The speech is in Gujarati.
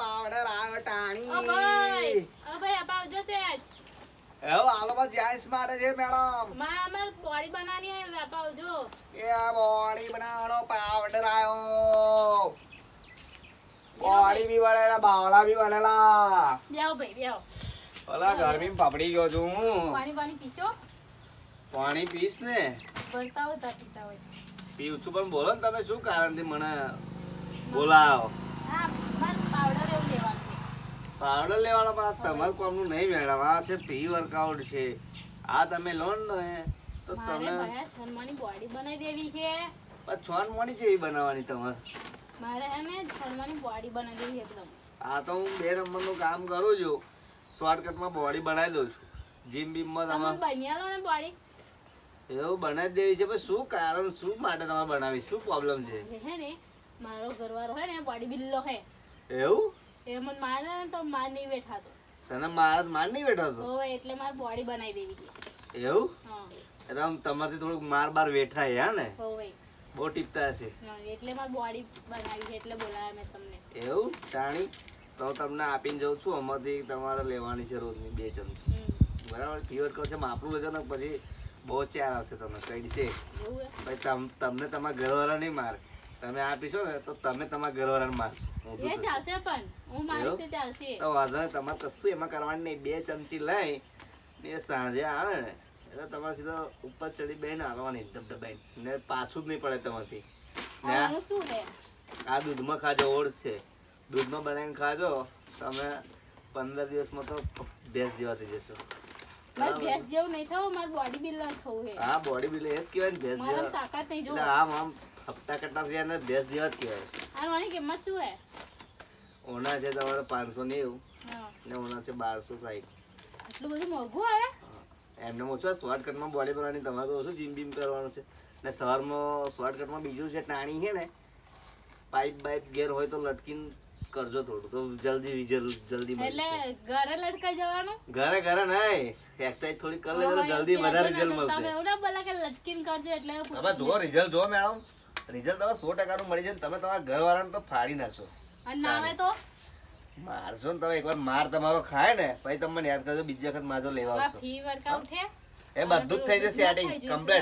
પાવડર આવ્યો ટાણી ઓ ભાઈ અપાવજો સેજ હવે આલોમાં જેન્ટ્સ માટે છે મેડમ માં અમાર બોડી બનાવવાની હે અપાવજો એ આ બોડી બનાવવાનો પાવડર આવ્યો બોડી બી બનેલા બાવળા બી બનેલા બેહો ભાઈ બેહો ઓલા ગરમી પપડી ગયો છું હું પાણી પાણી પીશો પાણી પીશ ને ભરતા હોય તા પીતા હોય પીવું છું પણ બોલો ને તમે શું કારણથી મને બોલાવો હા માર પાવડર એવું લેવાનું છે પાવડર લેવાનો પાસ તમારું કામનું નહીં મેડમ આ છે પ્રી વર્કઆઉટ છે આ તમે લો ને તો મારે તમે ભાઈ છનમાની બોડી બનાવી દેવી છે છોન મોની કેવી બનાવવાની તમારે મારે હે ને છનમાની બોડી બનાવી દેવી છે એકદમ આ તો હું 2 નંબરનું કામ કરું છું શોર્ટકટમાં બોડી બનાવી દઉં છું જીમ બીમમાં તમે તમારે બનિયાલો ને બોડી એવું બનાવી દેવી છે પણ શું કારણ શું માટે તમારે બનાવી શું પ્રોબ્લેમ છે હે ને મારો ઘરવાળો હે ને બોડી બિલ્લો હે એવું એ મને મારે ને તો માર નહીં બેઠા તો તને મારા માર નહીં બેઠો તો તો એટલે મારે બોડી બનાવી દેવી છે એવું હા એટલે આમ તમારથી થોડુંક માર બાર વેઠાય હે ને હોવે બહુ ટીપતા હશે હા એટલે મારે બોડી બનાવી છે એટલે બોલાવ્યા મેં તમને એવું જાણી તો તમને આપીને જાઉં છું અમારથી તમારે લેવાની છે રોજની 2 ચમચી બરાબર ફીવર કહો છે માપનું લેજો ને પછી બહુ ચાર આવશે તમને કઈ છે એવું હે પછી તમને તમારા ઘરવાળા નહીં મારે તમે આપીશો ને તો તમે તમારા ઘરવાળાને મારશો એ ચાલશે પણ હું મારીશ તે ચાલશે તો વાંધો નહીં તમારે કશું એમાં કરવાનું નહીં 2 ચમચી લઈ ને સાંજે આવે ને એટલે તમારે સીધો ઉપર ચડી બેન હાલવાની દબદબાઈ ને પાછું જ નહીં પડે તમારથી ને આનું શું હે આ દૂધમાં ખાજો ઓટ્સ છે દૂધમાં બનાવીને ખાજો તમે 15 દિવસમાં તો ભેંસ જેવા થઈ જશો મારે ભેંસ જેવું નહીં થવું મારે બોડી બિલ્ડર થવું હે હા બોડી બિલ્ડર એ જ કહેવાય ને ભેંસ મારે જેવા તાકાત નહીં જો એટલે આમ હપ્તા કટ્ટા થયા ને ભેંસ જેવા જ કહેવાય આની કિંમત શું હે ઓના છે તમારે 590 હા ને ઓના છે 1260 આટલું બધું મોંઘું આવે એમને ઓછું શોર્ટકટમાં બોડી બનાવવાની તમારે તો ઓછું જીમ બીમ કરવાનું છે ને સવારમાં શોર્ટકટમાં બીજું છે ટાણી છે ને પાઇપ બાઇપ ગેર હોય તો લટકીને કરજો થોડું તો જલ્દી જલ્દી મળી એટલે જશે ઘરે લટકાઈ જવાનું ઘરે નહીં એક્સરસાઇઝ થોડી કરી લેજો તો જલ્દી વધારે રિઝલ્ટ મળશે તમે એવું ના બોલા કે લટકીને કરજો એટલે તમે જુઓ રિઝલ્ટ જુઓ મેડમ રિઝલ્ટ તમે 100% નું મળી જાય ને તમે તમારા ઘરવાળાને તો ફાડી નાખશો અને ના આવે તો મારશો ને તમે એકવાર માર તમારો ખાય ને પછી તમે મને યાદ કરજો બીજી વખત માજો લેવા આવશો ફી વર્કઆઉટ છે એ બધું જ થઈ જશે સેટિંગ કમ્પ્લીટ